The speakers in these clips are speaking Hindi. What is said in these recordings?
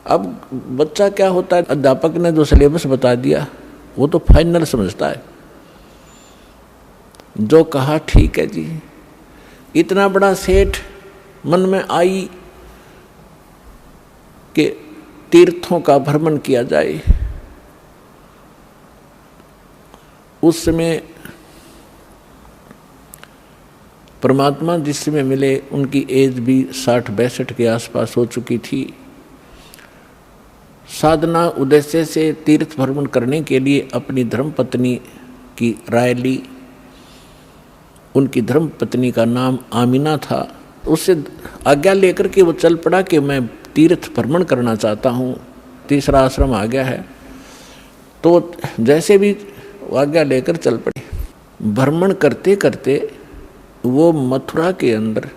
अब बच्चा क्या होता है, अध्यापक ने जो सिलेबस बता दिया वो तो फाइनल समझता है, जो कहा ठीक है जी। इतना बड़ा सेठ मन में आई कि तीर्थों का भ्रमण किया जाए। उस समय परमात्मा जिस समय मिले उनकी एज भी 60-62 के आसपास हो चुकी थी। साधना उद्देश्य से तीर्थ भ्रमण करने के लिए अपनी धर्मपत्नी की राय ली। उनकी धर्मपत्नी का नाम आमिना था। उससे आज्ञा लेकर के वो चल पड़ा कि मैं तीर्थ भ्रमण करना चाहता हूँ, तीसरा आश्रम आ गया है। तो जैसे भी आज्ञा लेकर चल पड़े। भ्रमण करते करते वो मथुरा के अंदर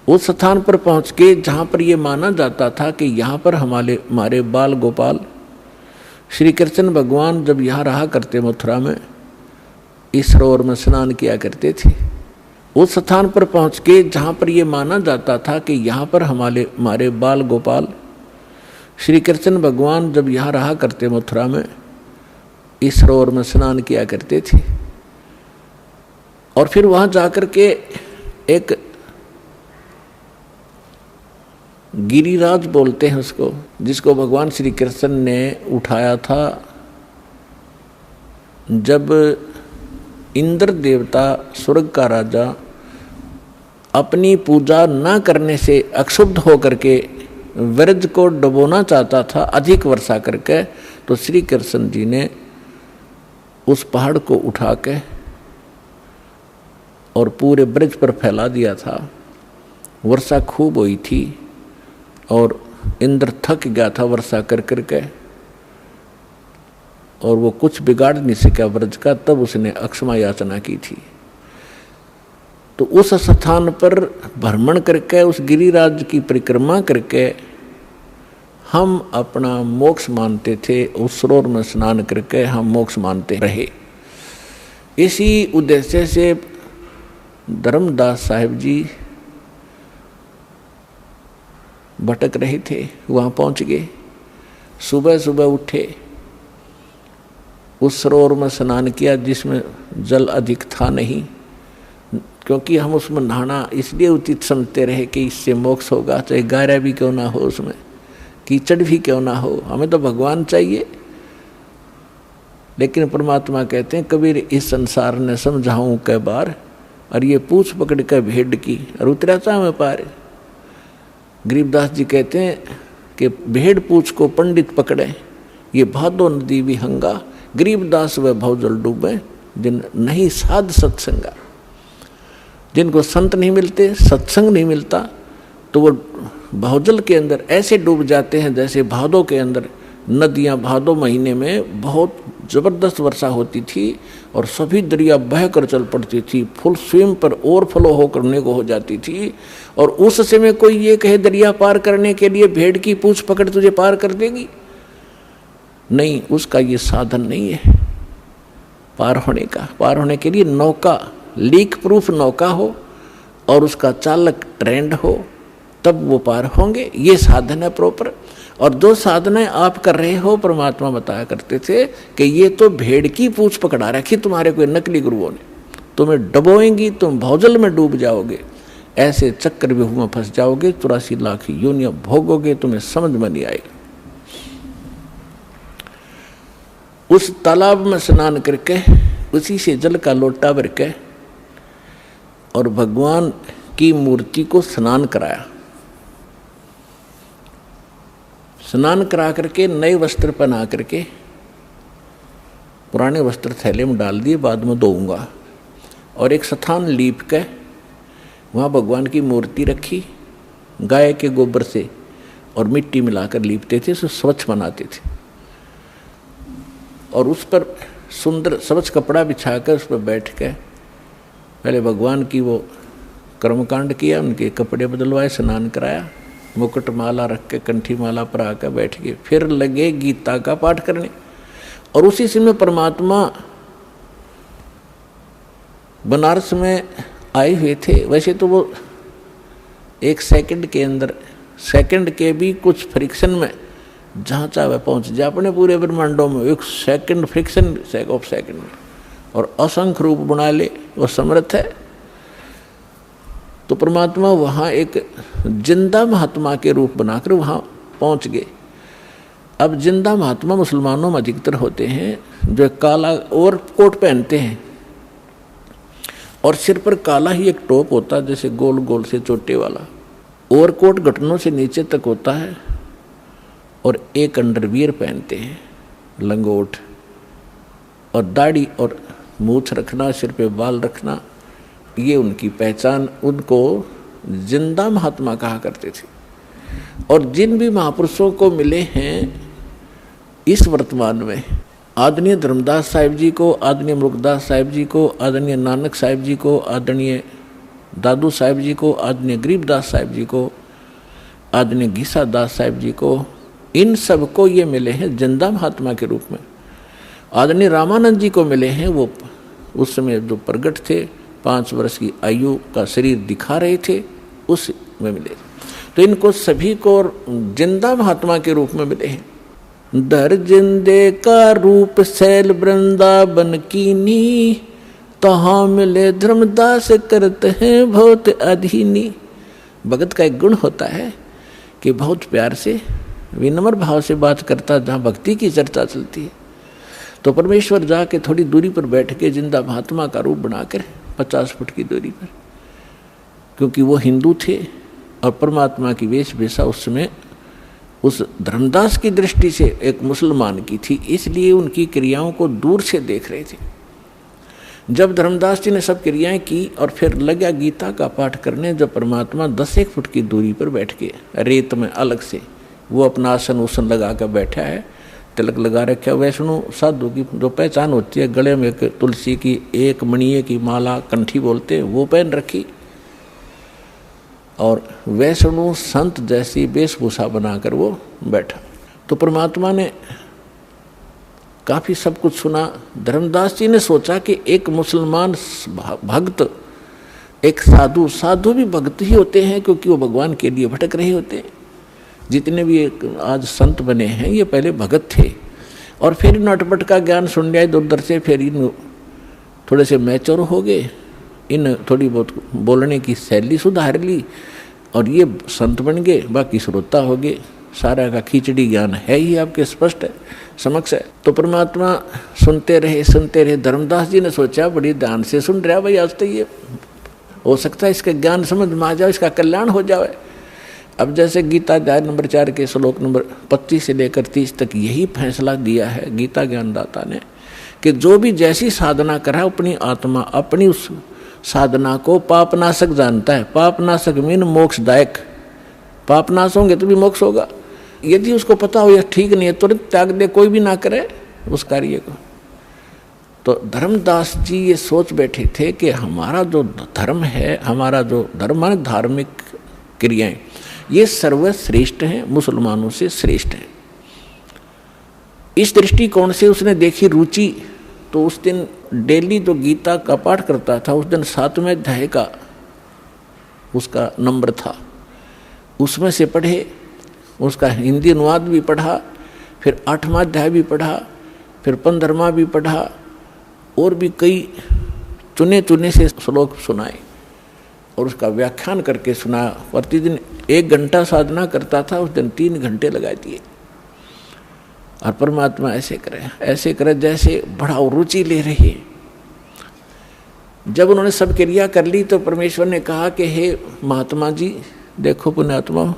उस स्थान पर पहुँच के जहाँ पर ये माना जाता था कि यहाँ पर हमारे बाल गोपाल श्री कृष्ण भगवान जब यहाँ रहा करते मथुरा में, इस सरोवर में स्नान किया करते थे। उस स्थान पर पहुँच के जहाँ पर ये माना जाता था कि यहाँ पर हमारे बाल गोपाल श्री कृष्ण भगवान जब यहाँ रहा करते मथुरा में, इस सरोवर में स्नान किया करते थे। और फिर वहाँ जाकर के एक गिरिराज बोलते हैं उसको, जिसको भगवान श्री कृष्ण ने उठाया था जब इंद्र देवता स्वर्ग का राजा अपनी पूजा न करने से अक्षुब्ध होकर के व्रज को डुबोना चाहता था अधिक वर्षा करके। तो श्री कृष्ण जी ने उस पहाड़ को उठा के और पूरे ब्रज पर फैला दिया था। वर्षा खूब हुई थी और इंद्र थक गया था वर्षा कर करके, और वो कुछ बिगाड़ नहीं सका ब्रज का। तब उसने अक्षमा याचना की थी। तो उस स्थान पर भ्रमण करके, उस गिरिराज की परिक्रमा करके हम अपना मोक्ष मानते थे। उस सरोवर में स्नान करके हम मोक्ष मानते रहे। इसी उद्देश्य से धर्मदास साहिब जी भटक रहे थे, वहाँ पहुँच गए। सुबह सुबह उठे, उस सरोवर में स्नान किया जिसमें जल अधिक था नहीं, क्योंकि हम उसमें नहाना इसलिए उचित समझते रहे कि इससे मोक्ष होगा, चाहे गहरा भी क्यों ना हो, उसमें कीचड़ भी क्यों ना हो, हमें तो भगवान चाहिए। लेकिन परमात्मा कहते हैं, कबीर इस संसार ने समझाऊं कै बार, और ये पूछ पकड़ कर भेड़ की और उतराता मैं पार। गरीबदास जी कहते हैं कि भेड़ पूछ को पंडित पकड़े, ये भादो नदी विहंगा, गरीबदास व भवजल डूबे, जिन नहीं साध सत्संगा। जिनको संत नहीं मिलते, सत्संग नहीं मिलता, तो वो भवजल के अंदर ऐसे डूब जाते हैं जैसे भादों के अंदर नदियाँ। भादों महीने में बहुत जबरदस्त वर्षा होती थी और सभी दरिया बह कर चल पड़ती थी, फुल स्विम पर ओवरफ्लो हो करने को हो जाती थी। और उस समय कोई ये कहे दरिया पार करने के लिए भेड़ की पूंछ पकड़ तुझे पार कर देगी, नहीं, उसका ये साधन नहीं है पार होने का। पार होने के लिए नौका, लीक प्रूफ नौका हो और उसका चालक ट्रेंड हो, तब वो पार होंगे। ये साधन है प्रॉपर। और जो साधनाएं आप कर रहे हो, परमात्मा बताया करते थे कि ये तो भेड़ की पूंछ पकड़ा रखी तुम्हारे कोई नकली गुरुओं ने, तुम्हें डबोएंगी, तुम भौजल में डूब जाओगे, ऐसे चक्रव्यूह में फंस जाओगे, 84 लाख योनियां भोगोगे, तुम्हें समझ में नहीं आएगा। उस तालाब में स्नान करके उसी से जल का लोटा भर के और भगवान की मूर्ति को स्नान कराया। स्नान करा करके नए वस्त्र पहना करके, पुराने वस्त्र थैले में डाल दिए, बाद में धोऊंगा, और एक स्थान लीप के वहाँ भगवान की मूर्ति रखी, गाय के गोबर से और मिट्टी मिलाकर लीपते थे, उसे स्वच्छ बनाते थे, और उस पर सुंदर स्वच्छ कपड़ा बिछाकर उस पर बैठ के पहले भगवान की वो कर्मकांड किया, उनके कपड़े बदलवाए, स्नान कराया, मुकुट माला रख के कंठी माला पर आकर बैठ गए। फिर लगे गीता का पाठ करने। और उसी समय परमात्मा बनारस में आए हुए थे। वैसे तो वो एक सेकंड के अंदर, सेकंड के भी कुछ फ्रिक्शन में जहाँ चाहे पहुँच जाए अपने पूरे ब्रह्मांडों में, एक सेकंड फ्रिक्शन ऑफ सेकंड में, और असंख्य रूप बना ले, वो समर्थ है। तो परमात्मा वहाँ एक जिंदा महात्मा के रूप बनाकर वहाँ पहुँच गए। अब जिंदा महात्मा मुसलमानों में अधिकतर होते हैं जो काला और कोट पहनते हैं और सिर पर काला ही एक टोप होता है, जैसे गोल गोल से चोटे वाला, और कोट घुटनों से नीचे तक होता है, और एक अंडरवियर पहनते हैं, लंगोट, और दाढ़ी और मूछ रखना, सिर पे बाल रखना, ये उनकी पहचान, उनको जिंदा महात्मा कहा करते थे। और जिन भी महापुरुषों को मिले हैं इस वर्तमान में, आदरणीय धर्मदास साहिब जी को, आदरणीय मुरुगदास साहिब जी को, आदरणीय नानक साहिब जी को, आदरणीय दादू साहिब जी को, आदरणीय गरीबदास साहिब जी को, आदरणीय घीसा दास साहिब जी को, इन सबको ये मिले हैं जिंदा महात्मा के रूप में। आदरणीय रामानंद जी को मिले हैं, वो उस समय जो प्रगट थे, 5 वर्ष की आयु का शरीर दिखा रहे थे, उस में मिले। तो इनको सभी को जिंदा महात्मा के रूप में मिले हैं। दर जिंदे का रूप शैल वृंदावन कीनी, तहाँ मिले धर्मदास करते हैं बहुत अधीनी। भगत का एक गुण होता है कि बहुत प्यार से विनम्र भाव से बात करता, जहाँ भक्ति की चर्चा चलती है तो परमेश्वर जाके थोड़ी दूरी पर बैठ के जिंदा महात्मा का रूप बनाकर 50 फुट की दूरी पर, क्योंकि वो हिंदू थे और परमात्मा की वेशभूषा उस समय उस धर्मदास की दृष्टि से एक मुसलमान की थी, इसलिए उनकी क्रियाओं को दूर से देख रहे थे। जब धर्मदास जी ने सब क्रियाएं की और फिर लगा गीता का पाठ करने, जब परमात्मा 10 फुट की दूरी पर बैठ के रेत में अलग से वो अपना आसन उसन लगा कर बैठा है, तिलक लगा रखा है। वैष्णो साधु की जो पहचान होती है, गले में एक तुलसी की एक मणिये की माला, कंठी बोलते हैं, वो पहन रखी, और वैष्णो संत जैसी वेशभूषा बनाकर वो बैठा। तो परमात्मा ने काफी सब कुछ सुना। धर्मदास जी ने सोचा कि एक मुसलमान भक्त, एक साधु, साधु भी भक्त ही होते हैं क्योंकि वो भगवान के लिए भटक रहे होते हैं। जितने भी आज संत बने हैं ये पहले भगत थे, और फिर नटपट का ज्ञान सुन लिया इधर उधर से, फिर इन थोड़े से मैच्योर हो गए, इन थोड़ी बहुत बोलने की शैली सुधार ली और ये संत बन गए, बाकी श्रोता हो गए। सारा का खिचड़ी ज्ञान है ही आपके स्पष्ट है, समक्ष है। तो परमात्मा सुनते रहे। धर्मदास जी ने सोचा बड़ी ध्यान से सुन रहा भाई, आज तो ये हो सकता है इसका ज्ञान समझ में आ जाए, इसका कल्याण हो जाए। अब जैसे गीता अध्याय नंबर 4 के श्लोक नंबर 25 से लेकर 30 तक यही फैसला दिया है गीता ज्ञानदाता ने कि जो भी जैसी साधना करा अपनी आत्मा अपनी उस साधना को पापनाशक जानता है। पापनाशक मीन मोक्षदायक, पापनाश होंगे तो भी मोक्ष होगा। यदि उसको पता हो यह ठीक नहीं है तुरंत त्याग दे, कोई भी ना करे उस कार्य को। तो धर्मदास जी ये सोच बैठे थे कि हमारा जो धर्म है, हमारा जो धर्म है धार्मिक क्रियाएं, ये सर्वश्रेष्ठ हैं, मुसलमानों से श्रेष्ठ हैं। इस दृष्टिकोण से उसने देखी रुचि। तो उस दिन डेली जो गीता का पाठ करता था, उस दिन 7वें अध्याय का उसका नंबर था, उसमें से पढ़े, उसका हिंदी अनुवाद भी पढ़ा, फिर 8वां अध्याय भी पढ़ा, फिर 15वां भी पढ़ा, और भी कई चुने चुने से श्लोक सुनाए और उसका व्याख्यान करके सुनाया। प्रतिदिन 1 घंटा साधना करता था, उस दिन 3 घंटे लगा दिए। और परमात्मा ऐसे करे जैसे बड़ा रुचि ले रही है। जब उन्होंने सब क्रिया कर ली तो परमेश्वर ने कहा कि हे महात्मा जी, देखो पुण्यात्मा,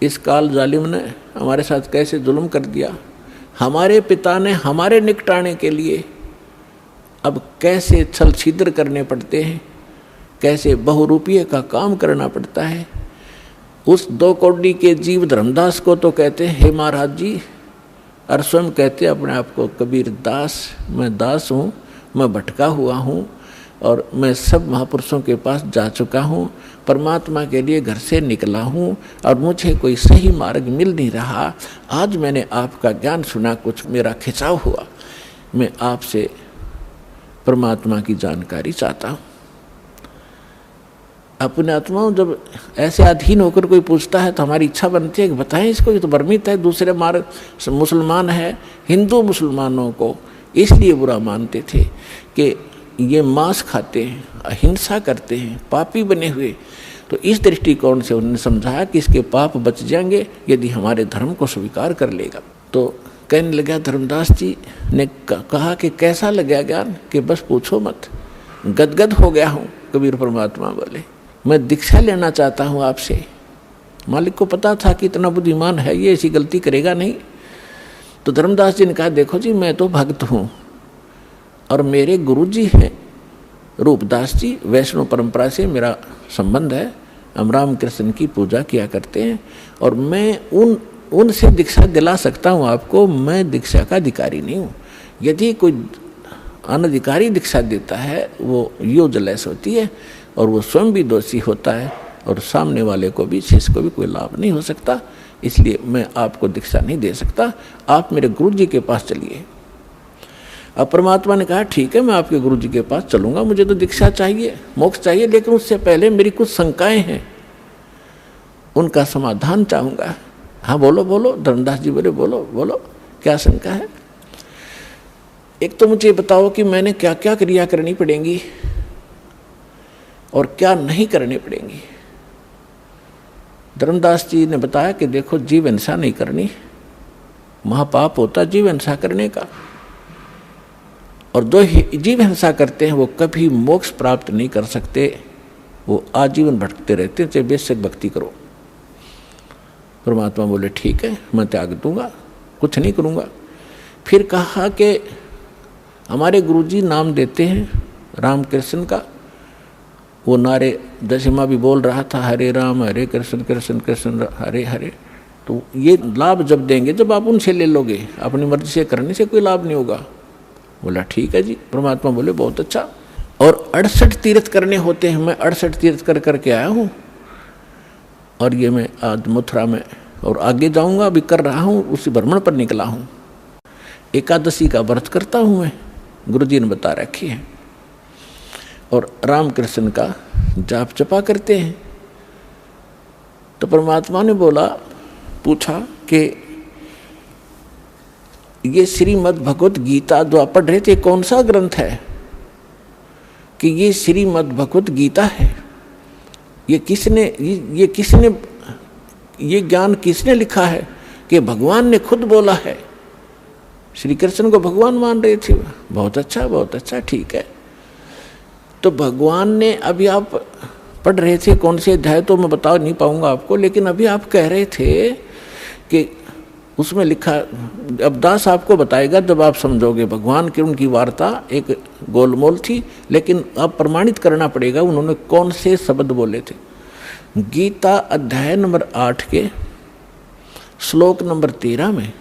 इस काल जालिम ने हमारे साथ कैसे जुल्म कर दिया। हमारे पिता ने हमारे निकटाने के लिए अब कैसे छल छिद्र करने पड़ते हैं, कैसे बहुरूपीय का काम करना पड़ता है। उस 2 कौड़ी के जीव धर्मदास को तो कहते हैं हे महाराज जी, और स्वयं कहते अपने आप को कबीर दास, मैं दास हूँ, मैं भटका हुआ हूँ और मैं सब महापुरुषों के पास जा चुका हूँ, परमात्मा के लिए घर से निकला हूँ और मुझे कोई सही मार्ग मिल नहीं रहा। आज मैंने आपका ज्ञान सुना, कुछ मेरा खिंचाव हुआ, मैं आपसे परमात्मा की जानकारी चाहता हूँ। अपने आत्माओं जब ऐसे अधीन होकर कोई पूछता है तो हमारी इच्छा बनती है कि बताएं इसको, ये तो भ्रमित है, दूसरे मार्ग मुसलमान है। हिंदू मुसलमानों को इसलिए बुरा मानते थे कि ये मांस खाते हैं, अहिंसा करते हैं, पापी बने हुए। तो इस दृष्टिकोण से उन्होंने समझाया कि इसके पाप बच जाएंगे यदि हमारे धर्म को स्वीकार कर लेगा। तो कहने लगा, धर्मदास जी ने कहा कि कैसा लगा ज्ञान, कि बस पूछो मत, गदगद हो गया हूँ। कबीर परमात्मा बोले, मैं दीक्षा लेना चाहता हूँ आपसे। मालिक को पता था कि इतना बुद्धिमान है ये, ऐसी गलती करेगा नहीं। तो धर्मदास जी ने कहा, देखो जी मैं तो भक्त हूँ और मेरे गुरु जी हैं रूपदास जी, वैष्णव परंपरा से मेरा संबंध है, हम राम कृष्ण की पूजा किया करते हैं और मैं उनसे दीक्षा दिला सकता हूँ आपको। मैं दीक्षा का अधिकारी नहीं हूँ। यदि कोई अनधिकारी दीक्षा देता है वो यूजलेस होती है और वो स्वयं भी दोषी होता है और सामने वाले को भी, शिष्य को भी कोई लाभ नहीं हो सकता। इसलिए मैं आपको दीक्षा नहीं दे सकता, आप मेरे गुरु जी के पास चलिए। अब परमात्मा ने कहा, ठीक है मैं आपके गुरु जी के पास चलूंगा, मुझे तो दीक्षा चाहिए, मोक्ष चाहिए, लेकिन उससे पहले मेरी कुछ शंकाएं हैं, उनका समाधान चाहूंगा। हाँ बोलो बोलो। धर्मदास जी बोले, बोलो बोलो, क्या शंका है? एक तो मुझे बताओ कि मैंने क्या क्या क्रिया करनी पड़ेंगी और क्या नहीं करनी पड़ेंगी। धर्मदास जी ने बताया कि देखो, जीव हिंसा नहीं करनी, महापाप होता जीव हिंसा करने का, और जो जीव हिंसा करते हैं वो कभी मोक्ष प्राप्त नहीं कर सकते, वो आजीवन भटकते रहते हैं, चाहे बेशक भक्ति करो। परमात्मा बोले, ठीक है मैं त्याग दूंगा, कुछ नहीं करूंगा। फिर कहा कि हमारे गुरुजी नाम देते हैं रामकृष्ण का, वो नारे दशमा भी बोल रहा था, हरे राम हरे कृष्ण कृष्ण कृष्ण हरे हरे। तो ये लाभ जब देंगे जब आप उनसे ले लोगे, अपनी मर्जी से करने से कोई लाभ नहीं होगा। बोला ठीक है जी। परमात्मा बोले, बहुत अच्छा। और 68 तीर्थ करने होते हैं, मैं 68 तीर्थ कर करके आया हूँ और ये मैं आज मथुरा में और आगे जाऊँगा, अभी कर रहा हूँ, उसी भ्रमण पर निकला हूँ। एकादशी का व्रत करता हूँ मैं, गुरुजी ने बता रखी है, और रामकृष्ण का जाप जपा करते हैं। तो परमात्मा ने बोला, पूछा कि ये श्रीमद् भगवत गीता जो आप पढ़ रहे थे कौन सा ग्रंथ है? कि ये श्रीमद् भगवत गीता है। ये किसने ये ज्ञान किसने लिखा है? कि भगवान ने खुद बोला है। श्री कृष्ण को भगवान मान रहे थे। बहुत अच्छा बहुत अच्छा, ठीक है। तो भगवान ने, अभी आप पढ़ रहे थे कौन से अध्याय तो मैं बता नहीं पाऊंगा आपको, लेकिन अभी आप कह रहे थे कि उसमें लिखा, अब दास आपको बताएगा जब आप समझोगे। भगवान की उनकी वार्ता एक गोलमोल थी, लेकिन अब प्रमाणित करना पड़ेगा उन्होंने कौन से शब्द बोले थे। गीता अध्याय नंबर 8 के श्लोक नंबर 13 में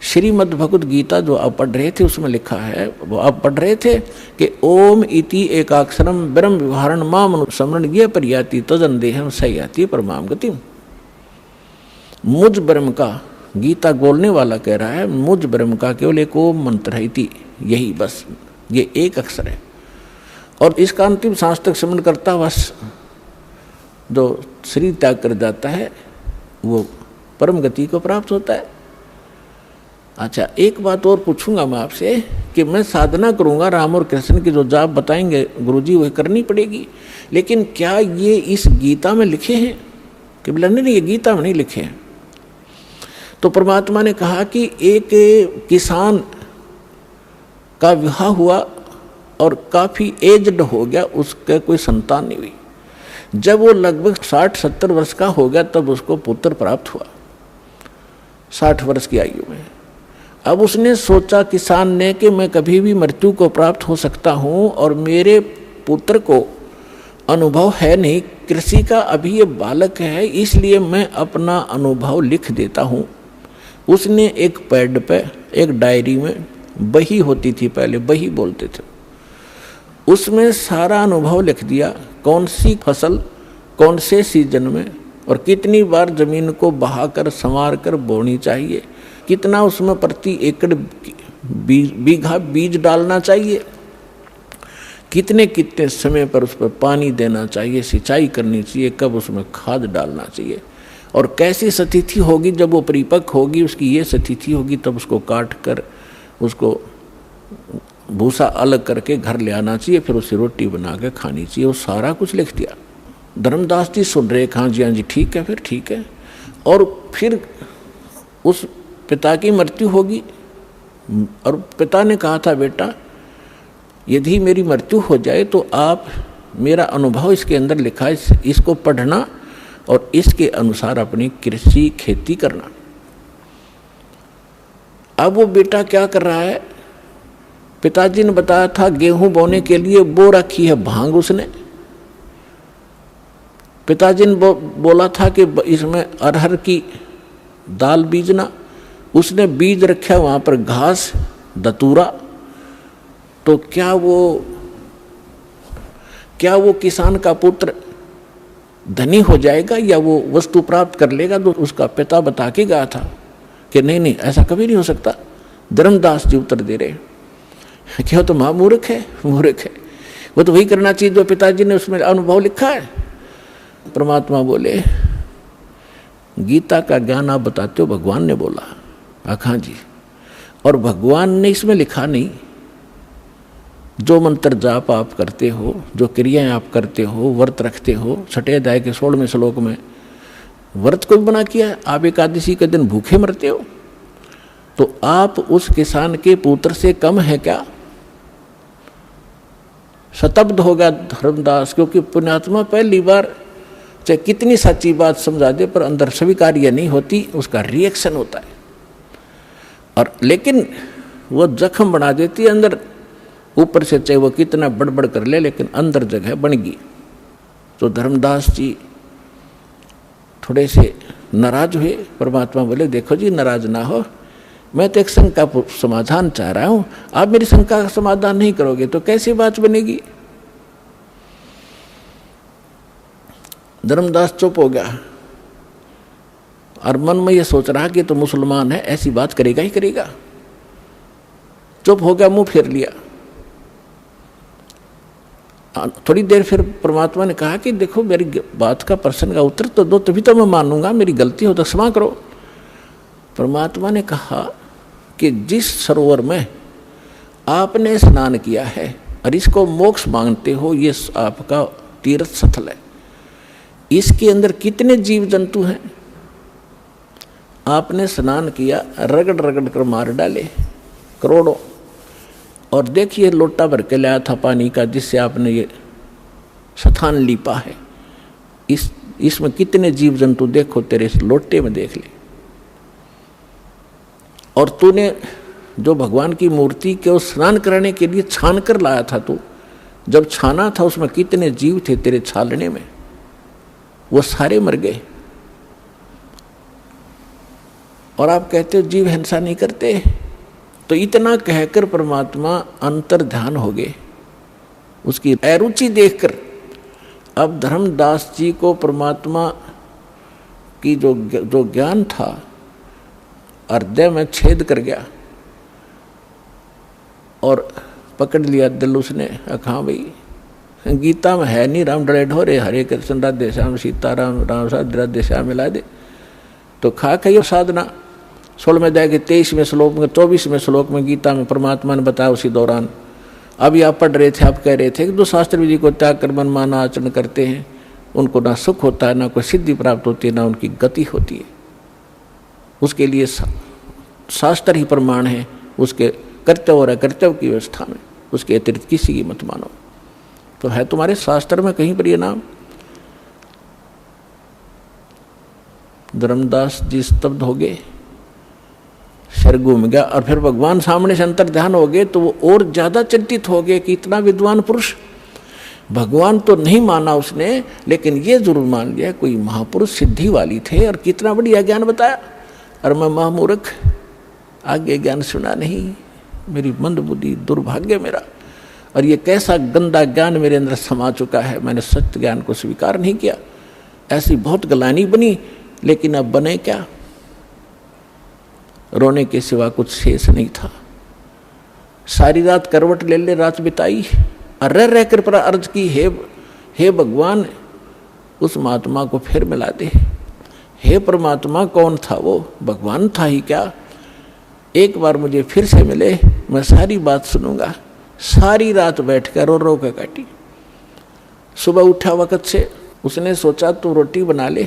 श्रीमद् भगवत गीता जो आप पढ़ रहे थे उसमें लिखा है, वो आप पढ़ रहे थे कि ओम इति एकाक्षरम ब्रह्म विहारण माम समरण ये परियाति तजन देहम सयाति परमाम गतिम। मुझ ब्रह्म का, गीता बोलने वाला कह रहा है, मुझ ब्रह्म का केवल एक ओम मंत्र है, इति, यही बस, ये एक अक्षर है। और इसका अंतिम सांस तक स्मरण करता हुआ जो शरीर त्याग कर जाता है वो परम गति को प्राप्त होता है। अच्छा, एक बात और पूछूंगा मैं आपसे कि मैं साधना करूंगा, राम और कृष्ण की जो जाप बताएंगे गुरुजी वह करनी पड़ेगी, लेकिन क्या ये इस गीता में लिखे हैं? कि बोला नहीं, ये गीता में नहीं लिखे हैं। तो परमात्मा ने कहा कि एक किसान का विवाह हुआ और काफ़ी एज्ड हो गया, उसका कोई संतान नहीं हुई। जब वो लगभग 60-70 वर्ष का हो गया तब उसको पुत्र प्राप्त हुआ, 60 वर्ष की आयु में। अब उसने सोचा किसान ने कि मैं कभी भी मृत्यु को प्राप्त हो सकता हूँ और मेरे पुत्र को अनुभव है नहीं कृषि का, अभी ये बालक है, इसलिए मैं अपना अनुभव लिख देता हूँ। उसने एक पैड पे, एक डायरी में, बही होती थी पहले, बही बोलते थे, उसमें सारा अनुभव लिख दिया, कौन सी फसल कौन से सीजन में और कितनी बार जमीन को बहाकर संवार कर बोनी चाहिए, कितना उसमें प्रति एकड़ बीघा बीज डालना चाहिए, कितने कितने समय पर उस पर पानी देना चाहिए, सिंचाई करनी चाहिए, कब उसमें खाद डालना चाहिए, और कैसी स्थिति होगी जब वो परिपक्व होगी, उसकी ये स्थिति होगी, तब उसको काट कर उसको भूसा अलग करके घर ले आना चाहिए, फिर उसे रोटी बना के खानी चाहिए। वो सारा कुछ लिख दिया। धर्मदास जी सुन रहे, हाँ जी ठीक है, फिर ठीक है। और फिर उस पिता की मृत्यु होगी, और पिता ने कहा था, बेटा यदि मेरी मृत्यु हो जाए तो आप मेरा अनुभव इसके अंदर लिखा है, इसको पढ़ना और इसके अनुसार अपनी कृषि खेती करना। अब वो बेटा क्या कर रहा है, पिताजी ने बताया था गेहूं बोने के लिए बो रखी है भांग उसने। पिताजी ने बोला था कि इसमें अरहर की दाल बीजना, उसने बीज रखा वहां पर घास दतूरा। तो क्या वो किसान का पुत्र धनी हो जाएगा या वो वस्तु प्राप्त कर लेगा? तो उसका पिता बता के गया था कि नहीं ऐसा कभी नहीं हो सकता। धर्मदास जी उत्तर दे रहे, क्या तो मूर्ख है, वो तो वही करना चाहिए जो पिताजी ने उसमें अनुभव लिखा है। परमात्मा बोले, गीता का ज्ञान आप बताते हो, भगवान ने बोला। हाँ जी, और भगवान ने इसमें लिखा नहीं, जो मंत्र जाप आप करते हो, जो क्रियाएं आप करते हो, व्रत रखते हो, छठे अध्याय के 16वें श्लोक में व्रत को भी बना किया। आप एकादशी के दिन भूखे मरते हो, तो आप उस किसान के पुत्र से कम है क्या? शतब्द हो गया धर्मदास, क्योंकि पुण्यात्मा पहली बार चाहे कितनी सच्ची बात समझा दे पर अंदर स्वीकार्य नहीं होती, उसका रिएक्शन होता है। और लेकिन वो जख्म बना देती है अंदर, ऊपर से चाहे वो कितना बड़बड़ कर ले, लेकिन अंदर जगह बन गई। तो धर्मदास जी थोड़े से नाराज हुए। परमात्मा बोले, देखो जी नाराज ना हो, मैं तो एक शंका का समाधान चाह रहा हूं, आप मेरी शंका का समाधान नहीं करोगे तो कैसी बात बनेगी? धर्मदास चुप हो गया और मन में ये सोच रहा कि तो मुसलमान है, ऐसी बात करेगा ही करेगा। चुप हो गया, मुंह फेर लिया। थोड़ी देर फिर परमात्मा ने कहा कि देखो मेरी बात का प्रश्न का उत्तर तो दो, तभी तो मैं मानूंगा, मेरी गलती हो तो क्षमा करो। परमात्मा ने कहा कि जिस सरोवर में आपने स्नान किया है और इसको मोक्ष मांगते हो, ये आपका तीर्थ स्थल है, इसके अंदर कितने जीव जंतु हैं? आपने स्नान किया, रगड़ रगड़ कर मार डाले करोड़ों। और देखिए लोटा भर के लाया था पानी का, जिससे आपने ये स्थान लीपा है, इसमें कितने जीव जंतु देखो, तेरे इस लोटे में देख ले। और तूने जो भगवान की मूर्ति के स्नान कराने के लिए छान कर लाया था, तू जब छाना था उसमें कितने जीव थे तेरे छालने में, वो सारे मर गए। और आप कहते हो जीव हिंसा नहीं करते। तो इतना कहकर परमात्मा अंतर ध्यान हो गए, उसकी अरुचि देखकर। अब धर्मदास जी को परमात्मा की जो ज्ञान था हृदय में छेद कर गया और पकड़ लिया दिल उसने। हाँ भाई, गीता में है नहीं राम डरे ढोरे, हरे कृष्ण राधे श्याम सीताराम राम साध राधे श्याम मिला दे। तो खा खाइयो साधना 16वें अध्याय के 23वें श्लोक में 24वें श्लोक में गीता में परमात्मा ने बताया उसी दौरान। अभी आप पढ़ रहे थे, आप कह रहे थे कि जो शास्त्र विधि को त्याग कर मनमाना आचरण करते हैं उनको ना सुख होता है, ना कोई सिद्धि प्राप्त होती है, ना उनकी गति होती है। उसके लिए शास्त्र ही प्रमाण है, उसके कर्तव्य और अकर्तव्य की व्यवस्था में, उसके अतिरिक्त किसी की मत मानो। तो है तुम्हारे शास्त्र में कहीं पर ये नाम? धर्मदास जी स्तब्ध हो गए, सिर घूम गया। और फिर भगवान सामने से अंतर ध्यान हो गए तो वो और ज्यादा चिंतित हो गए कि इतना विद्वान पुरुष, भगवान तो नहीं माना उसने, लेकिन ये जरूर मान लिया कोई महापुरुष सिद्धि वाली थे और कितना बढ़िया ज्ञान बताया। और मैं महामूर्ख, आगे ज्ञान सुना नहीं, मेरी मंद बुद्धि, दुर्भाग्य मेरा। और ये कैसा गंदा ज्ञान मेरे अंदर समा चुका है, मैंने सत्य ज्ञान को स्वीकार नहीं किया। ऐसी बहुत गलानी बनी, लेकिन अब बने क्या? रोने के सिवा कुछ शेष नहीं था। सारी रात करवट ले ले रात बिताई, और रह कर पर अर्ज की, हे भगवान उस महात्मा को फिर मिला दे। हे परमात्मा, कौन था वो? भगवान था ही क्या? एक बार मुझे फिर से मिले, मैं सारी बात सुनूंगा। सारी रात बैठकर रो रो कर काटी। सुबह उठा वक्त से उसने सोचा तू रोटी बना ले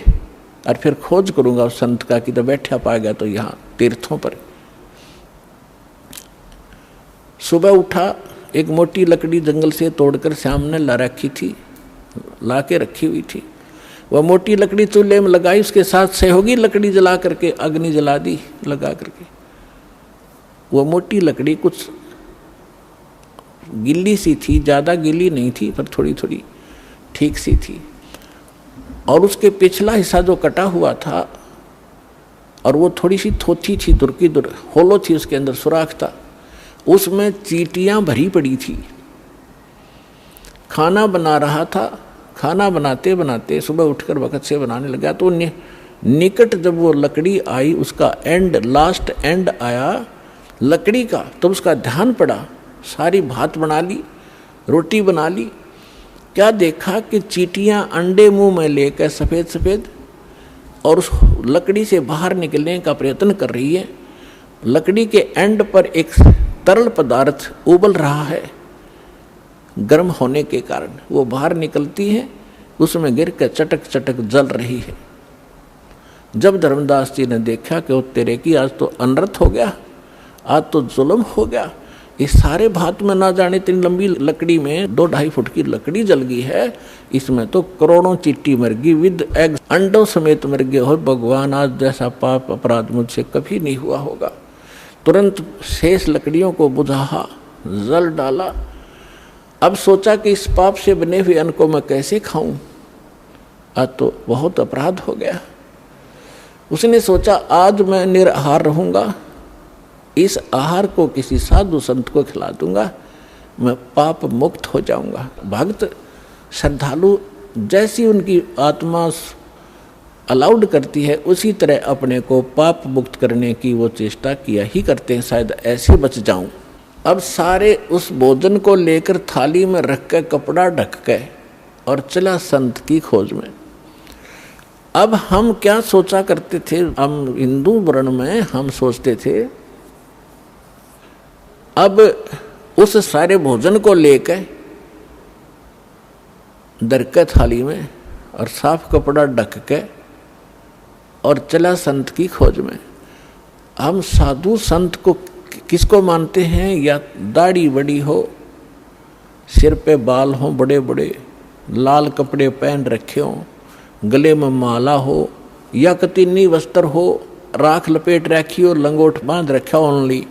और फिर खोज करूंगा उस संत का कि तो बैठा पा गया तो यहाँ तीर्थों पर। सुबह उठा, एक मोटी लकड़ी जंगल से तोड़कर श्याम ने ला रखी थी, ला के रखी हुई थी। वह मोटी लकड़ी चूल्हे में लगाई, उसके साथ सहयोगी लकड़ी जला करके अग्नि जला दी लगा करके। वह मोटी लकड़ी कुछ गिल्ली सी थी, ज़्यादा गिल्ली नहीं थी पर थोड़ी थोड़ी ठीक सी थी। और उसके पिछला हिस्सा जो कटा हुआ था और वो थोड़ी सी थोथी थी, दुरकी दुर होलो थी, उसके अंदर सुराख था, उसमें चींटियां भरी पड़ी थी। खाना बना रहा था, खाना बनाते बनाते सुबह उठकर वक्त से बनाने लगा तो निकट जब वो लकड़ी आई, उसका एंड, लास्ट एंड आया लकड़ी का, तो उसका ध्यान पड़ा। सारी भात बना ली, रोटी बना ली, क्या देखा कि चींटियां अंडे मुंह में लेकर सफ़ेद सफ़ेद और उस लकड़ी से बाहर निकलने का प्रयत्न कर रही है। लकड़ी के एंड पर एक तरल पदार्थ उबल रहा है, गर्म होने के कारण वो बाहर निकलती है, उसमें गिर कर चटक चटक जल रही है। जब धर्मदास जी ने देखा कि वो तेरे की आज तो अनर्थ हो गया, आज तो जुल्म हो गया, इस सारे भात में ना जाने इतनी लंबी लकड़ी में 2-2.5 फुट की लकड़ी जल गई है, इसमें तो करोड़ों चींटी मर गई विद एग, अंडों समेत मर गए। हो भगवान, आज जैसा पाप अपराध मुझसे कभी नहीं हुआ होगा। तुरंत शेष लकड़ियों को बुझा, जल डाला। अब सोचा कि इस पाप से बने हुए अन्न को मैं कैसे खाऊं, आज तो बहुत अपराध हो गया। उसने सोचा आज मैं निराहार रहूंगा, इस आहार को किसी साधु संत को खिला दूंगा, मैं पाप मुक्त हो जाऊंगा। भक्त श्रद्धालु जैसी उनकी आत्मा अलाउड करती है, उसी तरह अपने को पाप मुक्त करने की वो चेष्टा किया ही करते हैं, शायद ऐसे बच जाऊं। अब सारे उस भोजन को लेकर थाली में रख के कपड़ा ढक के और चला संत की खोज में। अब हम क्या सोचा करते थे, हम हिंदू वर्ण में हम सोचते थे अब उस सारे भोजन को लेकर दरके थाली में और साफ कपड़ा ढक के और चला संत की खोज में। हम साधु संत को किसको मानते हैं? या दाढ़ी बड़ी हो, सिर पे बाल हो बड़े बड़े, लाल कपड़े पहन रखे हो, गले में माला हो, या कतीनी वस्त्र हो, राख लपेट रखी हो, लंगोट बांध रखा हो ओनली,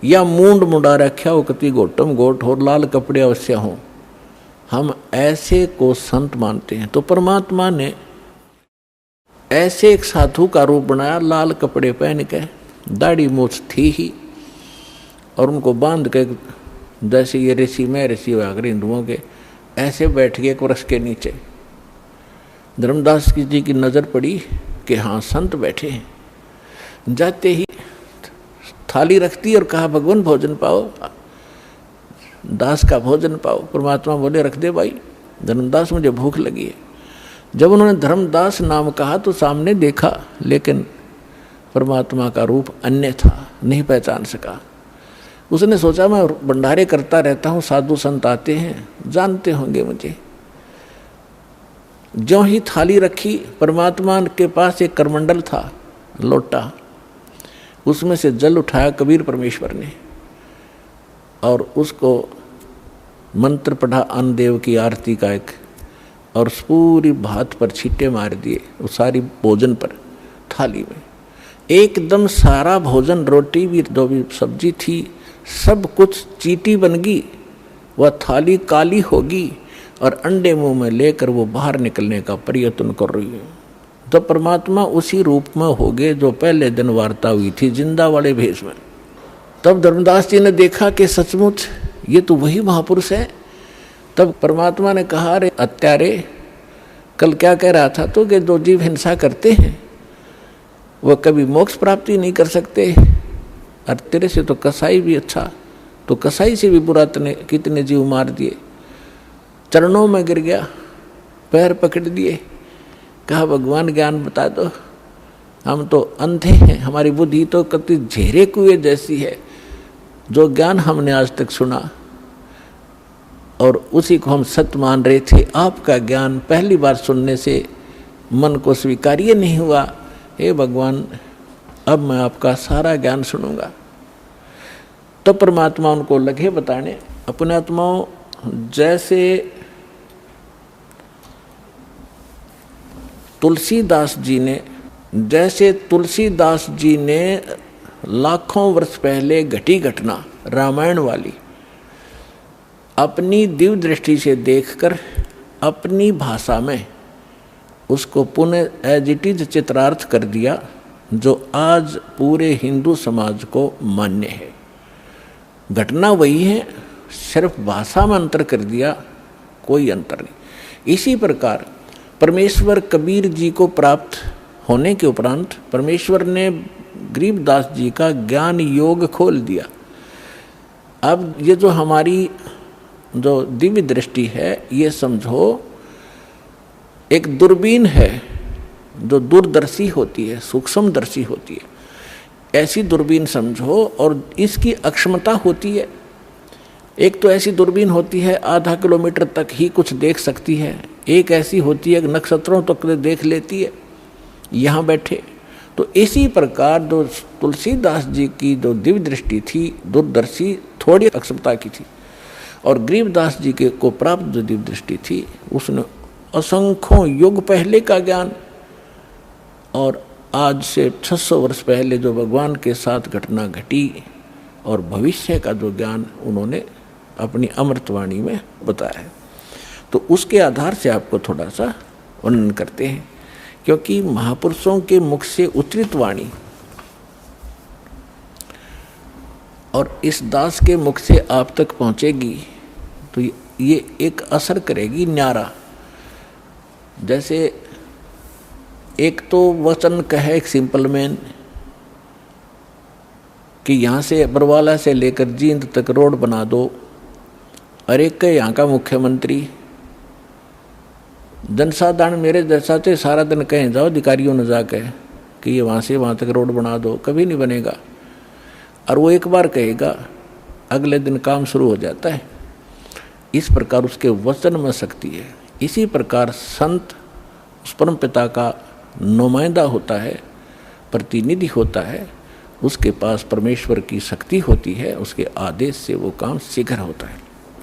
या मूंड मुंडा रखा हो, कति गोटम गोट हो, लाल कपड़े अवश्य हो, हम ऐसे को संत मानते हैं। तो परमात्मा ने ऐसे एक साधु का रूप बनाया, लाल कपड़े पहन के, दाढ़ी मूछ थी ही, और उनको बांध के जैसे ये ऋषि में ऋषि वागर हिंदुओं के ऐसे बैठ गए एक वृक्ष के नीचे। धर्मदास जी की नज़र पड़ी कि हाँ संत बैठे हैं। जाते ही थाली रखती और कहा भगवान भोजन पाओ, दास का भोजन पाओ। परमात्मा बोले रख दे भाई। धर्मदास मुझे भूख लगी है। जब उन्होंने धर्मदास नाम कहा तो सामने देखा, लेकिन परमात्मा का रूप अन्य था, नहीं पहचान सका। उसने सोचा मैं भंडारे करता रहता हूँ, साधु संत आते हैं, जानते होंगे मुझे। ज्यों ही थाली रखी, परमात्मा के पास एक करमंडल था, लोटा, उसमें से जल उठाया कबीर परमेश्वर ने और उसको मंत्र पढ़ा अन्नदेव की आरती का एक, और उस पूरी भात पर छींटे मार दिए, उस सारी भोजन पर थाली में। एकदम सारा भोजन, रोटी भी, दो भी सब्जी थी, सब कुछ चींटी बन गई। वह थाली काली होगी और अंडे मुंह में लेकर वो बाहर निकलने का प्रयत्न कर रही है। तो परमात्मा उसी रूप में हो गए जो पहले दिन वार्ता हुई थी, जिंदा वाले भेष में। तब धर्मदास जी ने देखा कि सचमुच ये तो वही महापुरुष है। तब परमात्मा ने कहा, अरे अत्यारे, कल क्या कह रहा था तो कि जो जीव हिंसा करते हैं वह कभी मोक्ष प्राप्ति नहीं कर सकते, और तेरे से तो कसाई भी अच्छा, तो कसाई से भी बुरा तने कितने जीव मार दिए। चरणों में गिर गया, पैर पकड़ दिए, कहा भगवान ज्ञान बता दो, हम तो अंधे हैं, हमारी बुद्धि तो कति झेरे कुएं जैसी है। जो ज्ञान हमने आज तक सुना और उसी को हम सत्य मान रहे थे, आपका ज्ञान पहली बार सुनने से मन को स्वीकार्य नहीं हुआ। हे भगवान, अब मैं आपका सारा ज्ञान सुनूंगा। तो परमात्मा उनको लगे बताने, अपने आत्माओं जैसे तुलसीदास जी ने लाखों वर्ष पहले घटी घटना रामायण वाली अपनी दिव्य दृष्टि से देखकर अपनी भाषा में उसको पुनः एज इट इज चित्रार्थ कर दिया, जो आज पूरे हिंदू समाज को मान्य है। घटना वही है, सिर्फ भाषा में अंतर कर दिया, कोई अंतर नहीं। इसी प्रकार परमेश्वर कबीर जी को प्राप्त होने के उपरांत परमेश्वर ने गरीबदास जी का ज्ञान योग खोल दिया। अब ये जो हमारी जो दिव्य दृष्टि है, ये समझो एक दूरबीन है जो दूरदर्शी होती है, सूक्ष्मदर्शी होती है। ऐसी दूरबीन समझो, और इसकी अक्षमता होती है। एक तो ऐसी दूरबीन होती है आधा किलोमीटर तक ही कुछ देख सकती है, एक ऐसी होती है नक्षत्रों तक देख लेती है यहाँ बैठे। तो इसी प्रकार जो तुलसीदास जी की जो दिव्य दृष्टि थी, दूरदर्शी, थोड़ी अक्षमता की थी, और गरीबदास जी के को प्राप्त जो दिव्य दृष्टि थी, उसने असंख्यों युग पहले का ज्ञान और आज से 600 वर्ष पहले जो भगवान के साथ घटना घटी और भविष्य का जो ज्ञान उन्होंने अपनी अमृतवाणी में बताया है। तो उसके आधार से आपको थोड़ा सा वर्णन करते हैं, क्योंकि महापुरुषों के मुख से उच्चरित वाणी और इस दास के मुख से आप तक पहुंचेगी तो ये एक असर करेगी न्यारा। जैसे एक तो वचन कहे एक सिंपल मैन कि यहाँ से बरवाला से लेकर जींद तक रोड बना दो, और एक के यहाँ का मुख्यमंत्री। जनसाधारण मेरे जैसा थे सारा दिन कहें जाओ अधिकारियों ने जाके कि ये वहाँ से वहाँ तक रोड बना दो, कभी नहीं बनेगा। और वो एक बार कहेगा, अगले दिन काम शुरू हो जाता है। इस प्रकार उसके वचन में शक्ति है। इसी प्रकार संत उस परम पिता का नुमाइंदा होता है, प्रतिनिधि होता है, उसके पास परमेश्वर की शक्ति होती है, उसके आदेश से वो काम शीघ्र होता है।